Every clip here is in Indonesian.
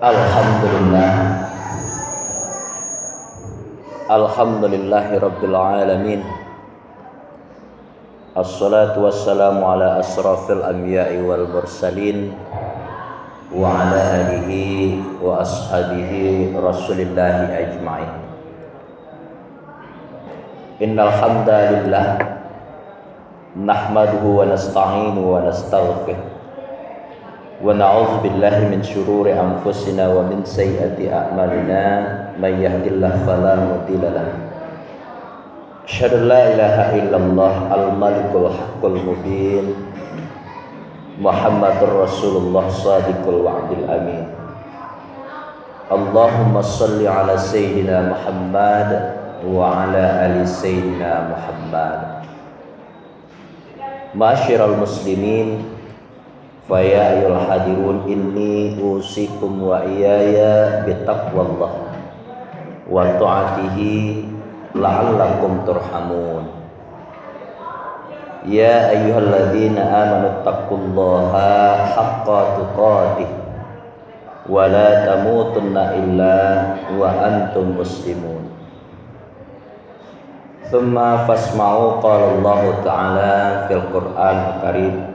Alhamdulillah. Alhamdulillahi Rabbil Alamin. Assalatu wassalamu ala asrafil anbiya'i wal mursalin wa ala alihi wa ashabihi rasulillahi ajma'in. Innal hamdalillah nahmaduhu wa nasta'inu wa nastaghfiruh wa na'udzu billahi min syururi anfusina wa min sayyiati a'malina may yahdihillahu fala mudilla lahu asyhadu an la ilaha illallah al-malikul haqqul mubin Muhammadur Rasulullah shadiqul wa'dil amin. Allahumma shalli ala sayyidina Muhammad wa ala ali sayyidina Muhammad. Ma'asyiral muslimin, fa ya ayyuhal hadirun, inni usikum wa iyaya bitaqwallah wa ta'atihi la'allakum turhamun. Ya ayyuhalladzina amanu taqullaha haqqa tuqatih wa la tamutunna illa wa antum muslimun. Thumma fasma'u qala Allah ta'ala fil Qur'an Karim.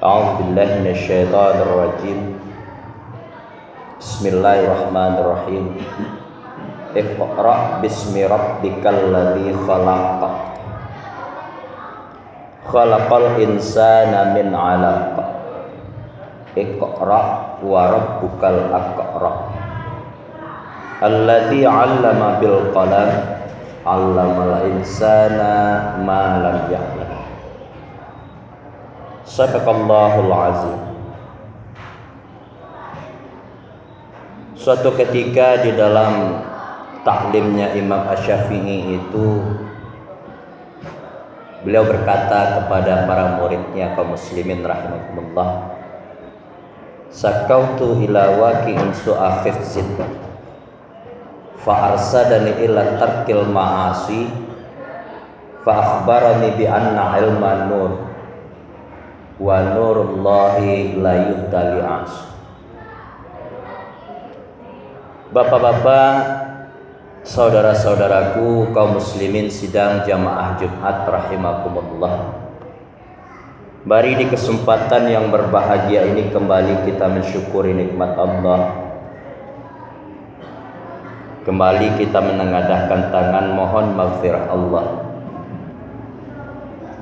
A'udzu billahi minasyaitonir rajim. Bismillahirrahmanirrahim. Iqra bismi rabbikal ladzi khalaq. Khalaqal insana min 'alaq. Iqra wa rabbukal akram. Alladzi 'allama bil qalam. 'Allamal insana ma lam ya'lam. Sadaqallahul azim. Suatu ketika di dalam taklimnya Imam Asy-Syafi'i itu, beliau berkata kepada para muridnya kaum muslimin rahimakumullah, sakautu ila waqi'in su'afif zid fa arsadani ila tarkil ma'asi fa akhbarani bi anna ilma nur wa nurullahi la yudali as. Bapak-bapak, saudara-saudaraku kaum muslimin sidang jamaah Jumat rahimakumullah, mari di kesempatan yang berbahagia ini kembali kita mensyukuri nikmat Allah. Kembali kita menengadahkan tangan mohon maghfirah Allah,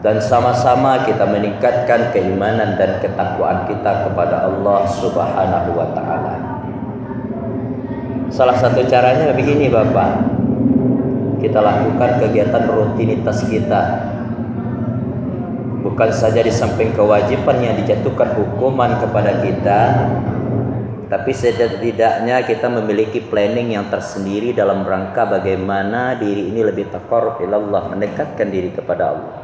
dan sama-sama kita meningkatkan keimanan dan ketakwaan kita kepada Allah Subhanahu wa ta'ala. Salah satu caranya begini Bapak, kita lakukan kegiatan rutinitas kita. Bukan saja di samping kewajiban yang dijatuhkan hukuman kepada kita, tapi setidaknya kita memiliki planning yang tersendiri dalam rangka bagaimana diri ini lebih taqarrub ilallah, mendekatkan diri kepada Allah.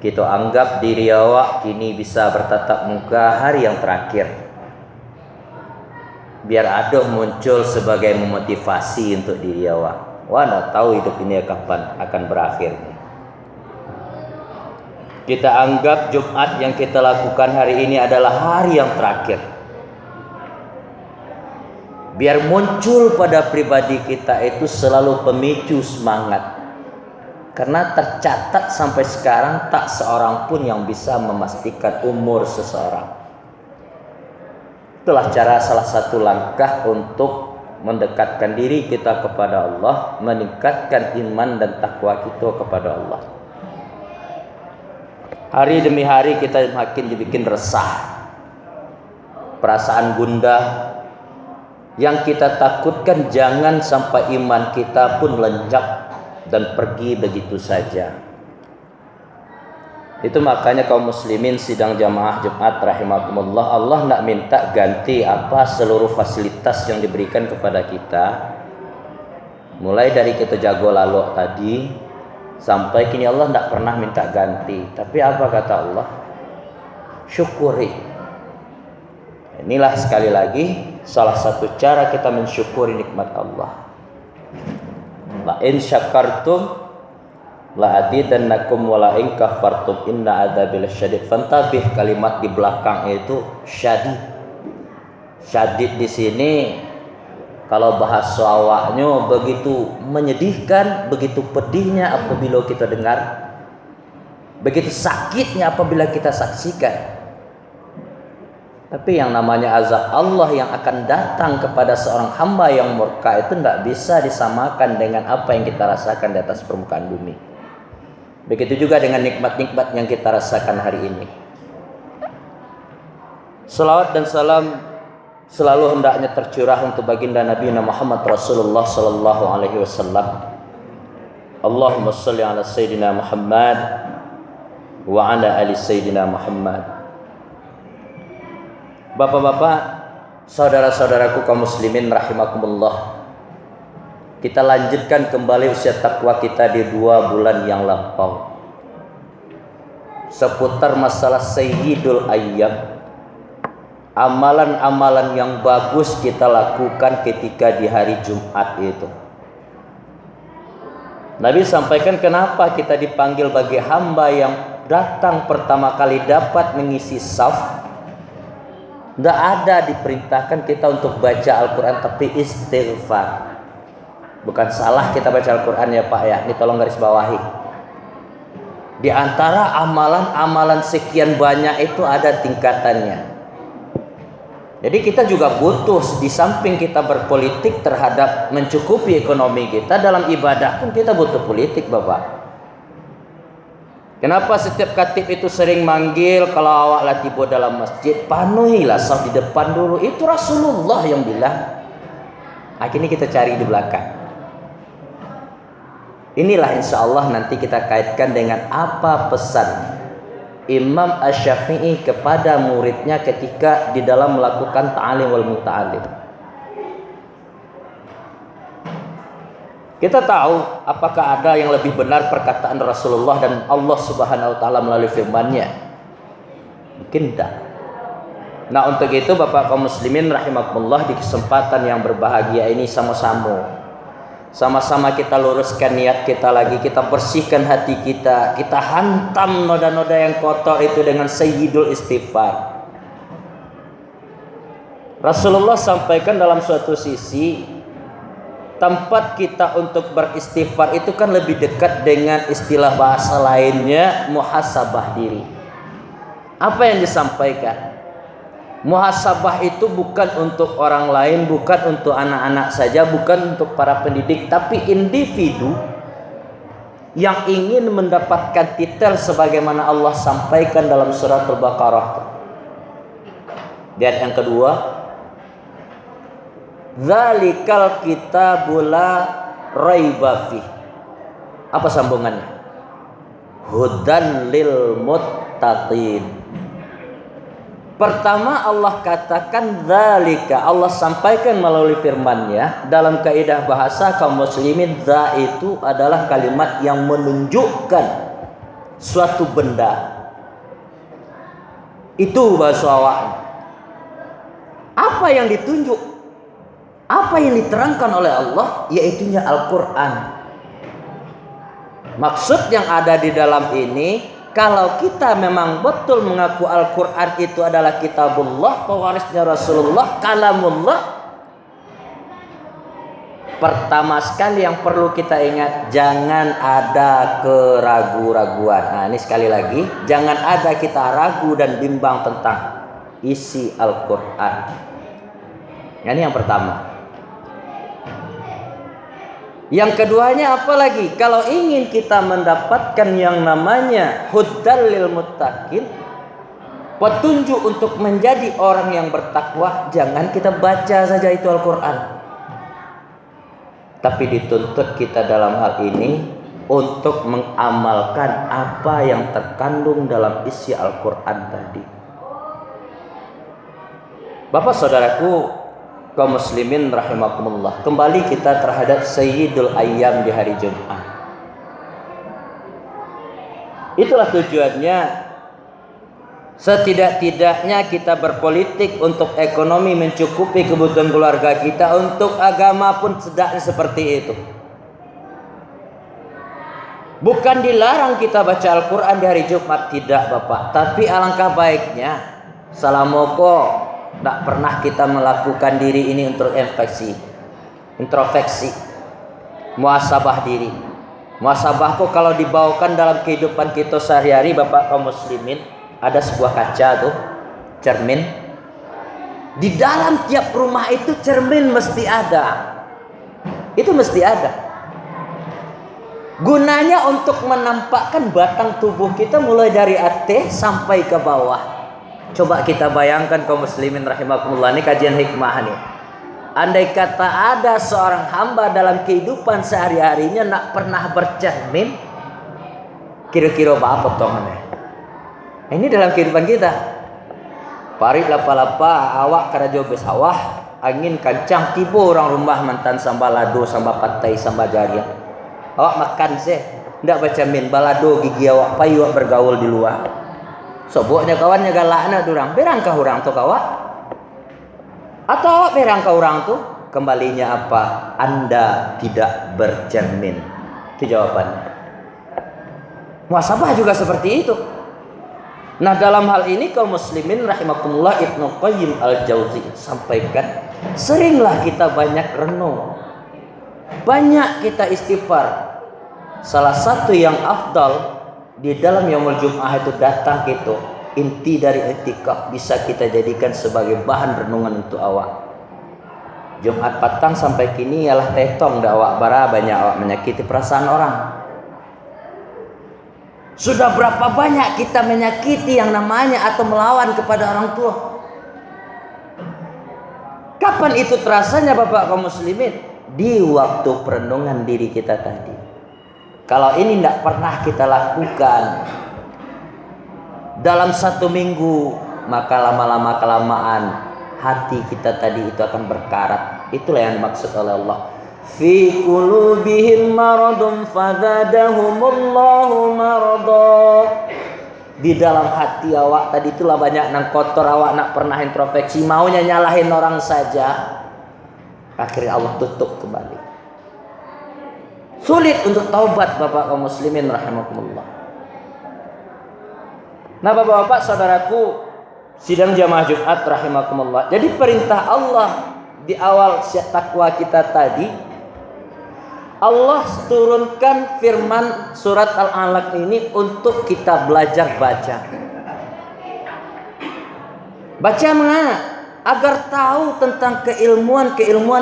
Kita anggap diri awak kini bisa bertatap muka hari yang terakhir, biar aduh muncul sebagai memotivasi untuk diri awak. Wah, nak tahu hidup ini kapan akan berakhir. Kita anggap Jumat yang kita lakukan hari ini adalah hari yang terakhir, biar muncul pada pribadi kita itu selalu pemicu semangat. Karena tercatat sampai sekarang tak seorang pun yang bisa memastikan umur seseorang. Itulah cara salah satu langkah untuk mendekatkan diri kita kepada Allah, meningkatkan iman dan takwa kita kepada Allah. Hari demi hari kita makin dibikin resah, perasaan gundah. Yang kita takutkan jangan sampai iman kita pun lenyap dan pergi begitu saja. Itu makanya kaum muslimin sidang jamaah Jumat rahimakumullah, Allah nak minta ganti apa seluruh fasilitas yang diberikan kepada kita. Mulai dari kita jago lalu tadi sampai kini Allah tidak pernah minta ganti. Tapi apa kata Allah? Syukuri. Inilah sekali lagi salah satu cara kita mensyukuri nikmat Allah. La in syakartum la azidannakum wa la in kafartum inna adzabil syadid. Fantabih, kalimat di belakang itu syadid. Syadid di sini kalau bahasa awaknya begitu menyedihkan, begitu pedihnya apabila kita dengar, begitu sakitnya apabila kita saksikan. Tapi yang namanya azab Allah yang akan datang kepada seorang hamba yang murka itu tidak bisa disamakan dengan apa yang kita rasakan di atas permukaan bumi. Begitu juga dengan nikmat-nikmat yang kita rasakan hari ini. Salawat dan salam selalu hendaknya tercurah untuk baginda Nabi Muhammad Rasulullah sallallahu alaihi wasallam. Allahumma shalli ala sayyidina Muhammad wa ala ali sayyidina Muhammad. Bapak-bapak, saudara-saudaraku kaum muslimin rahimakumullah. Kita lanjutkan kembali usia takwa kita di 2 bulan yang lampau. Seputar masalah Sayyidul Ayyam. Amalan-amalan yang bagus kita lakukan ketika di hari Jumat itu. Nabi sampaikan kenapa kita dipanggil bagi hamba yang datang pertama kali dapat mengisi saf. Tidak ada diperintahkan kita untuk baca Al-Quran tapi istighfar. Bukan salah kita baca Al-Quran ya Pak ya, ini tolong garis bawahi. Di antara amalan-amalan sekian banyak itu ada tingkatannya. Jadi kita juga butuh, di samping kita berpolitik terhadap mencukupi ekonomi kita, dalam ibadah pun kita butuh politik Bapak. Kenapa setiap khatib itu sering manggil kalau awak lah tiba dalam masjid, penuhilah saf di depan dulu. Itu Rasulullah yang bilang. Akhirnya kita cari di belakang. Inilah insya Allah nanti kita kaitkan dengan apa pesan Imam Asy-Syafi'i kepada muridnya ketika di dalam melakukan ta'alim wal muta'alim. Kita tahu apakah ada yang lebih benar perkataan Rasulullah dan Allah Subhanahu wa taala melalui firman-Nya? Mungkin tidak. Nah, untuk itu Bapak kaum muslimin rahimakumullah, di kesempatan yang berbahagia ini sama-sama kita luruskan niat kita lagi, kita bersihkan hati kita, kita hantam noda-noda yang kotor itu dengan sayyidul istighfar. Rasulullah sampaikan dalam suatu sisi, tempat kita untuk beristighfar itu kan lebih dekat dengan istilah bahasa lainnya muhasabah diri. Apa yang disampaikan? Muhasabah itu bukan untuk orang lain, bukan untuk anak-anak saja, bukan untuk para pendidik, tapi individu yang ingin mendapatkan titel sebagaimana Allah sampaikan dalam surat Al-Baqarah. Di ayat yang kedua, Dzalikal kitabul la raiba fih. Apa sambungannya? Hudan lil muttaqin. Pertama Allah katakan dzalika, Allah sampaikan melalui firman-Nya. Dalam kaidah bahasa kaum muslimin, dza itu adalah kalimat yang menunjukkan suatu benda. Itu bahasa awak. Apa yang ditunjuk? Apa yang diterangkan oleh Allah, yaitunya Al-Quran. Maksud yang ada di dalam ini, kalau kita memang betul mengaku Al-Quran itu adalah kitabullah, pewarisnya Rasulullah, kalamullah, pertama sekali yang perlu kita ingat, jangan ada keraguan-raguan. Nah, ini sekali lagi, jangan ada kita ragu dan bimbang tentang isi Al-Quran. Ini yang pertama. Yang keduanya apa lagi? Kalau ingin kita mendapatkan yang namanya hudal lil muttaqin, petunjuk untuk menjadi orang yang bertakwa, jangan kita baca saja itu Al-Quran, tapi dituntut kita dalam hal ini untuk mengamalkan apa yang terkandung dalam isi Al-Quran tadi. Bapak saudaraku kaum muslimin rahimakumullah, kembali kita terhadap Sayyidul Ayyam di hari Jumat. Itulah tujuannya. Setidak-tidaknya kita berpolitik untuk ekonomi, mencukupi kebutuhan keluarga kita, untuk agama pun sedaknya seperti itu. Bukan dilarang kita baca Al-Quran di hari Jumat, tidak Bapak. Tapi alangkah baiknya salamoko Tidak pernah kita melakukan diri ini untuk introspeksi, muhasabah diri. Muhasabah kok kalau dibawakan dalam kehidupan kita sehari-hari, Bapak kaum muslimin, ada sebuah kaca tuh, cermin. Di dalam tiap rumah itu cermin mesti ada. Itu mesti ada. Gunanya untuk menampakkan batang tubuh kita mulai dari atas sampai ke bawah. Coba kita bayangkan kaum muslimin rahimakumullah, ini kajian hikmah nih. Andai kata ada seorang hamba dalam kehidupan sehari-harinya nak pernah bercermin, kira-kira apa potongannya? Ini dalam kehidupan kita. Parit lapa-lapa, awak karajo besawah, angin kancang, tiba orang rumah mantan sambal lado, sambal patai, sambal jaria. Awak makan sih, ndak bercermin, balado gigi awak payu awak bergaul di luar. Soboknya kawannya galaknya durang, berangkah orang tuh kawak? Atau awak berangkah orang tuh? Kembalinya apa? Anda tidak bercermin. Itu jawabannya. Muhasabah juga seperti itu. Nah, dalam hal ini kaum muslimin rahimakumullah, Ibnu Qayyim Al-Jauzi sampaikan, seringlah kita banyak renung, banyak kita istighfar. Salah satu yang afdal di dalam yaumul Jum'ah itu datang gitu, inti dari i'tikaf bisa kita jadikan sebagai bahan renungan untuk awak. Jumat petang sampai kini ialah tetong awak bara banyak awak menyakiti perasaan orang. Sudah berapa banyak kita menyakiti yang namanya atau melawan kepada orang tua? Kapan itu terasanya Bapak kaum muslimin? Di waktu perenungan diri kita tadi. Kalau ini tidak pernah kita lakukan dalam 1 minggu, maka lama-lama kelamaan hati kita tadi itu akan berkarat. Itulah yang dimaksud oleh Allah. Fi qulubihim maradun fazadahumullahu marada. Di dalam hati awak tadi itulah banyak nang kotor, awak nak pernah introspeksi, maunya nyalahin orang saja. Akhirnya Allah tutup kembali. Sulit untuk taubat Bapak kaum muslimin rahimakumullah. Nah, Bapak-bapak saudaraku sidang jamaah Jumat rahimakumullah. Jadi perintah Allah di awal takwa kita tadi, Allah turunkan firman surat Al-Alaq ini untuk kita belajar baca. Baca mana? Agar tahu tentang keilmuan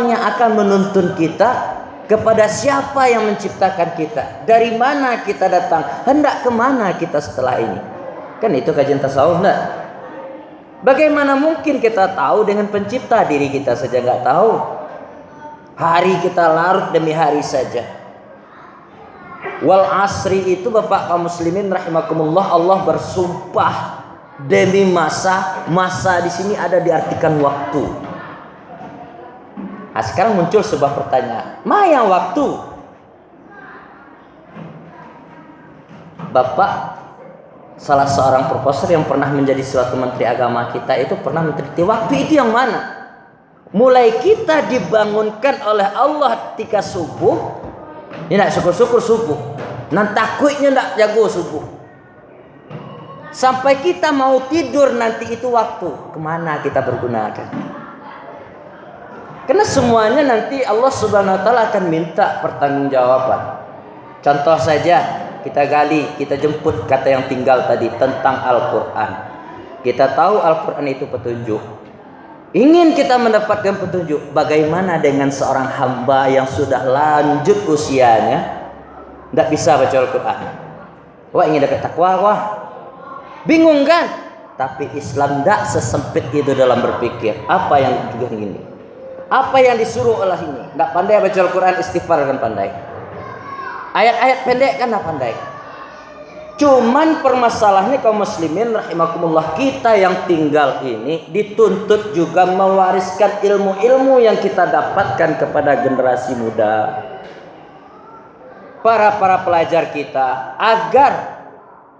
yang akan menuntun kita kepada siapa yang menciptakan kita, dari mana kita datang, hendak kemana kita setelah ini. Kan itu kajian tasawuf, enggak? Bagaimana mungkin kita tahu dengan pencipta, diri kita saja nggak tahu. Hari kita larut demi hari saja. Wal asri itu Bapak kaum muslimin rahimakumullah, Allah bersumpah demi masa. Masa di sini ada diartikan waktu. Nah, sekarang muncul sebuah pertanyaan, mana waktu? Bapak salah seorang profesor yang pernah menjadi suatu menteri agama kita itu pernah meneliti waktu itu yang mana. Mulai kita dibangunkan oleh Allah ketika subuh, ini nak syukur-syukur subuh, nan takutnya nak jago subuh, sampai kita mau tidur nanti itu waktu kemana kita bergunakan. Karena semuanya nanti Allah Subhanahu wa taala akan minta pertanggungjawaban. Contoh saja, kita gali, kita jemput kata yang tinggal tadi tentang Al-Qur'an. Kita tahu Al-Qur'an itu petunjuk. Ingin kita mendapatkan petunjuk, bagaimana dengan seorang hamba yang sudah lanjut usianya, tidak bisa baca Al-Quran? Wah, ingin dapat takwa, wah, bingung kan? Tapi Islam tidak sesempit itu dalam berpikir. Apa yang juga ini? Apa yang disuruh Allah ini? Tidak pandai baca Al-Quran, istighfar kan pandai. Ayat-ayat pendek kan tidak pandai. Cuman permasalahannya kaum muslimin rahimakumullah, kita yang tinggal ini dituntut juga mewariskan ilmu-ilmu yang kita dapatkan kepada generasi muda, para pelajar kita, agar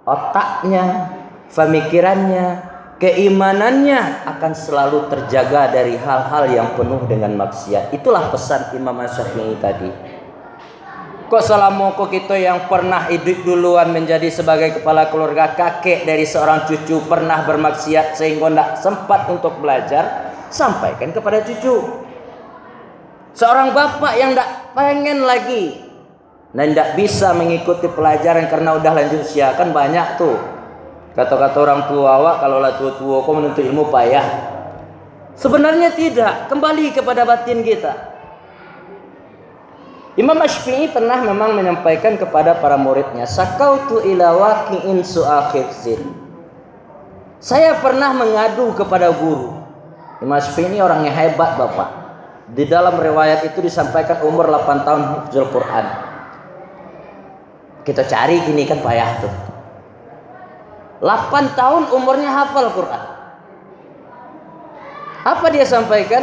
otaknya, pemikirannya, keimanannya akan selalu terjaga dari hal-hal yang penuh dengan maksiat. Itulah pesan Imam Syafi'i tadi. Kok salamoko kita yang pernah hidup duluan menjadi sebagai kepala keluarga, kakek dari seorang cucu pernah bermaksiat sehingga tidak sempat untuk belajar. sampaikan kepada cucu. Seorang bapak yang tidak pengen lagi dan tidak bisa mengikuti pelajaran karena udah lanjut usia, kan banyak tuh kata-kata orang tua, awak kalau lah tua-tua kok menuntut ilmu payah. Sebenarnya tidak, kembali kepada batin kita. Imam Asy-Syafi'i pernah memang menyampaikan kepada para muridnya, sakautu ila waqi'in su'akhifzin. Saya pernah mengadu kepada guru. Imam Asy-Syafi'i ini orangnya hebat bapak. Di dalam riwayat itu disampaikan umur 8 tahun hafzul Quran. Kita cari gini kan payah tuh. 8 tahun umurnya hafal Quran. Apa dia sampaikan?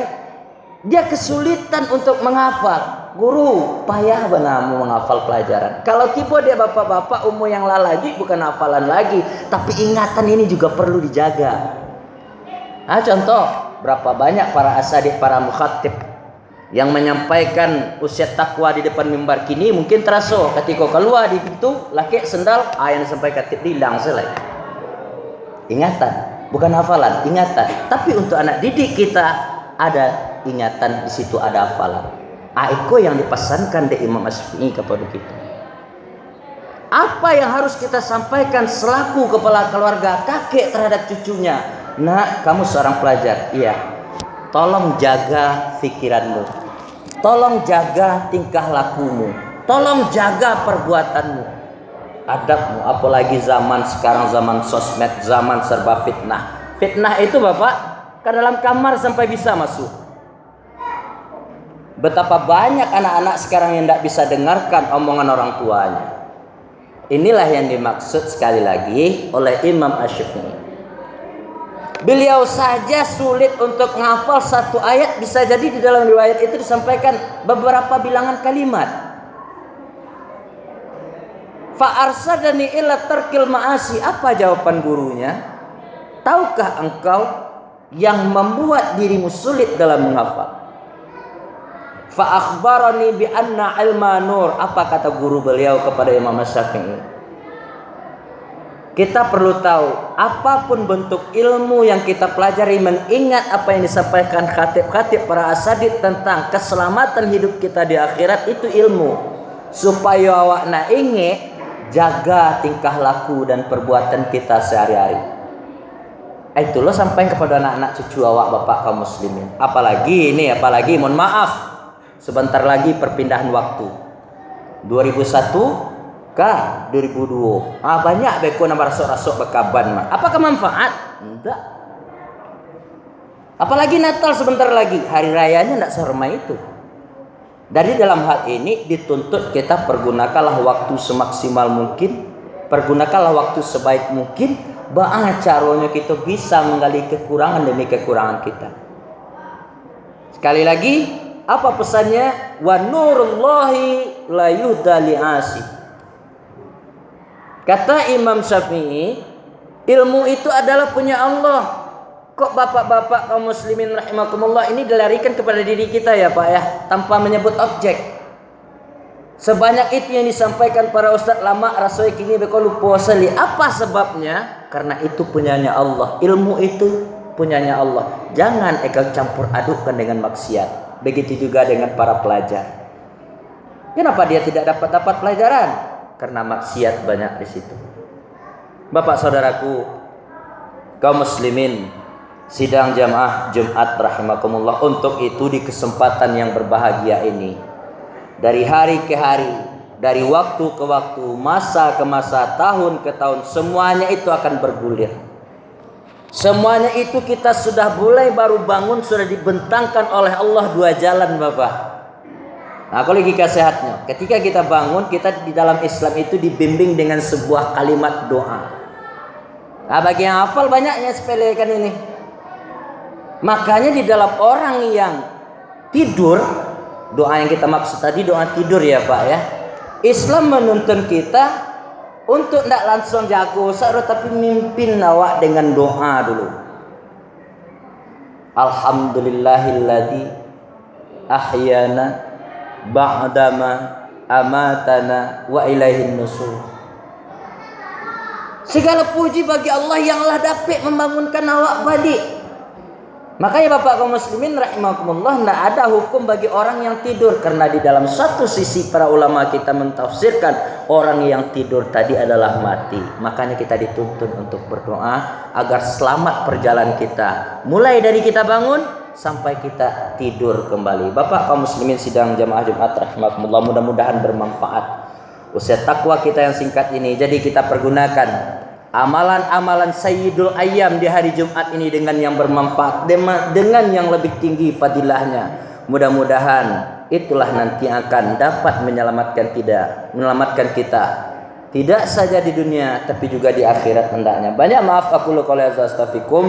Dia kesulitan untuk menghafal. Guru, payah benar menghafal pelajaran. Kalau tiba dia bapak-bapak umur yang lagi bukan hafalan lagi, tapi ingatan ini juga perlu dijaga. Nah, contoh, berapa banyak para asadik, para mukhatib yang menyampaikan usia takwa di depan mimbar kini mungkin terasa ketika keluar di pintu laki sendal yang disampaikan hilang selesai. Ingatan, bukan hafalan, ingatan. Tapi untuk anak didik kita ada ingatan, di situ ada hafalan. Itu yang dipesankan dari Imam Asy-Syafi'i kepada kita. Apa yang harus kita sampaikan selaku kepala keluarga, kakek terhadap cucunya? Nak, kamu seorang pelajar, iya. Tolong jaga pikiranmu, tolong jaga tingkah lakumu, tolong jaga perbuatanmu, adabmu. Apalagi zaman sekarang, zaman sosmed, zaman serba fitnah. Fitnah itu bapak ke dalam kamar sampai bisa masuk. Betapa banyak anak-anak sekarang yang tidak bisa dengarkan omongan orang tuanya. Inilah yang dimaksud sekali lagi oleh Imam Asy-Syafi'i. Beliau saja sulit untuk menghafal satu ayat, bisa jadi di dalam riwayat itu disampaikan beberapa bilangan kalimat. Fa arsadani ila tarkil ma'asi. Apa jawaban gurunya? Tahukah engkau yang membuat dirimu sulit dalam menghafal? Fa akhbarani bi anna ilma nur. Apa kata guru beliau kepada Imam Asy-Syafi'i? Kita perlu tahu, apapun bentuk ilmu yang kita pelajari, mengingat apa yang disampaikan khatib-khatib para asadid tentang keselamatan hidup kita di akhirat, itu ilmu. Supaya awak nak ingat, jaga tingkah laku dan perbuatan kita sehari-hari. Itu lo sampaikan kepada anak-anak cucu awak, bapak kaum muslimin. Apalagi mohon maaf, sebentar lagi perpindahan waktu 2001 ke 2002. Banyak beko nama rasuk-rasuk bekaban mah. Apakah manfaat? Enggak. Apalagi Natal sebentar lagi, hari rayanya enggak seramai itu. Dari dalam hal ini dituntut kita pergunakanlah waktu semaksimal mungkin, pergunakanlah waktu sebaik mungkin. Bagaimana caranya kita bisa menggali kekurangan demi kekurangan kita. Sekali lagi, apa pesannya? Wa nurullahi la yuhda li'asi. Kata Imam Syafi'i, ilmu itu adalah punya Allah. Kok bapak-bapak kaum muslimin rahimakumullah ini dilarikan kepada diri kita ya Pak ya, tanpa menyebut objek. Sebanyak itu yang disampaikan para ustaz lama, rasoi kini beko lupa seli. Apa sebabnya? Karena itu punyanya Allah. Ilmu itu punyanya Allah. Jangan engkau campur adukkan dengan maksiat. Begitu juga dengan para pelajar. Kenapa dia tidak dapat pelajaran? Karena maksiat banyak di situ. Bapak saudaraku, kaum muslimin, sidang jamaah Jumat rahimakumullah, untuk itu di kesempatan yang berbahagia ini, dari hari ke hari, dari waktu ke waktu, masa ke masa, tahun ke tahun, semuanya itu akan bergulir. Semuanya itu kita sudah mulai baru bangun, sudah dibentangkan oleh Allah dua jalan Bapak. Nah, kalau logika sehatnya, ketika kita bangun, kita di dalam Islam itu dibimbing dengan sebuah kalimat doa. Nah, bagi yang hafal banyaknya sepelekan ini. Makanya di dalam orang yang tidur, doa yang kita maksud tadi doa tidur ya Pak ya. Islam menuntun kita untuk tidak langsung jago sahur, tapi mimpin awak dengan doa dulu. Alhamdulillahilladzi ahyana ba'dama amatana wa ilaihin nusur. Segala puji bagi Allah yang lah dapat membangunkan awak balik. Makanya Bapak kaum muslimin rahimakumullah, tidak ada hukum bagi orang yang tidur, karena di dalam satu sisi para ulama kita mentafsirkan orang yang tidur tadi adalah mati. Makanya kita dituntut untuk berdoa agar selamat perjalanan kita, mulai dari kita bangun sampai kita tidur kembali. Bapak kaum muslimin sidang jamaah Jumat rahimakumullah, mudah-mudahan bermanfaat usia takwa kita yang singkat ini. Jadi kita pergunakan amalan-amalan Sayyidul Ayyam di hari Jumat ini dengan yang bermanfaat, dengan yang lebih tinggi fadilahnya. Mudah-mudahan itulah nanti akan dapat menyelamatkan kita tidak saja di dunia tapi juga di akhirat hendaknya. Banyak maaf aku qouli hadza astaghfirukum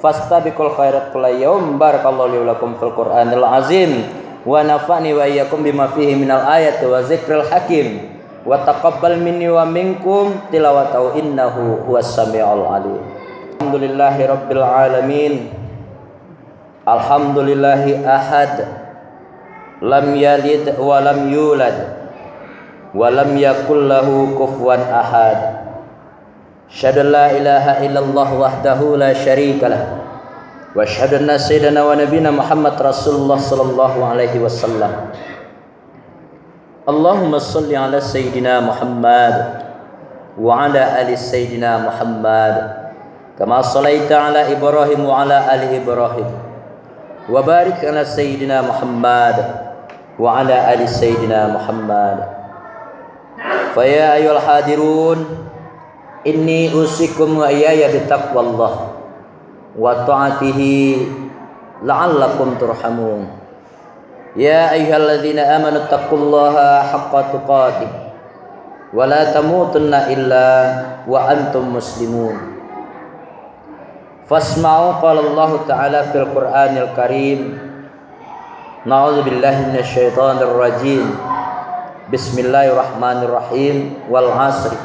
fastabiqul khairat kulla yaum. Barakallahu li wa lakum fil Qur'anil azim wa nafa'ni wa iyyakum bima fihi minal ayati wa zikril hakim. Wa taqabbal minni wa minkum tilawatahu innahu huwas samiul alim. Alhamdulillahi rabbil alamin. Alhamdulillahi ahad. Lam yalid wa lam yulad wa lam yakul lahu kufuwan ahad. Asyhadu la ilaha illallah wahdahu la syarikalah wa asyhadu anna sayyidana wa nabiyana Muhammad Rasulullah sallallahu alaihi wasallam. Allahumma salli ala Sayyidina Muhammad wa ala ali Sayyidina Muhammad kama sallaita ala Ibrahim wa ala ali Ibrahim wa barik ala Sayyidina Muhammad wa ala ali Sayyidina Muhammad. Fa ya ayyuhal hadirun, inni usikum wa iyaya bitaqwallah wa ta'atihi la'allakum turhamun. Ya ayyuhalladzina amanu taqullaha haqqa tuqatih wa la tamutunna illa wa antum muslimun. Fasma'u qala Allah ta'ala fil Qur'anil Karim. Na'udzu billahi minasyaitonir rajim. Bismillahirrahmanirrahim. Wal 'asri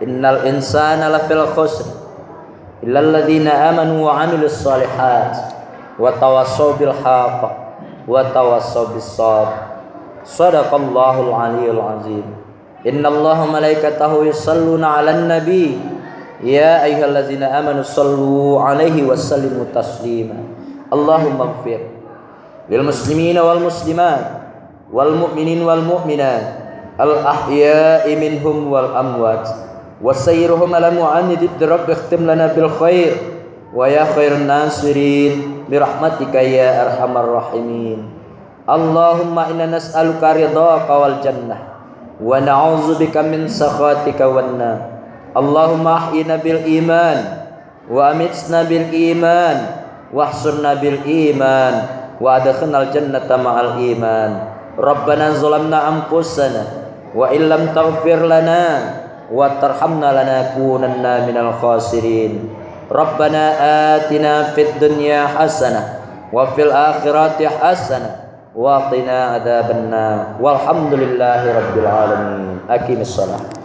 innal insana lafil khusr illal ladzina amanu wa 'amilus shalihat wa tawassaw bil haqq wa tawassaw bis sabr. Shadaqallahul aliyyul azim. Innallaha malaikatahu yusholluna 'alan nabi ya ayyuhallazina amanu shallu 'alaihi wa sallimu taslima. Allahumma ighfir lil muslimina wal muslimat wal mu'minin wal mu'minat al ahya'i minhum wal amwat wasayyirhum ala mu'anidid rabbi ikhtim lana bil khair wa ya khairun nasirin birahmatika ya arhamar rahimin. Allahumma inna nas'aluka ridhaka wal jannah wa na'udzubika min sakhatika wan nar. Allahumma ahyina bil iman wa amitna bil iman wahsurna bil iman wa adkhilnal jannata ma'al iman. Rabbana zalamna anfusana wa illam taghfir lana wa tarhamna lanakunanna minal khasirin. Rabbana atina fid dunya hasanah wa fil akhirati hasanah wa qina adzabannar. Walhamdulillahi rabbil alamin. Aqimissalah.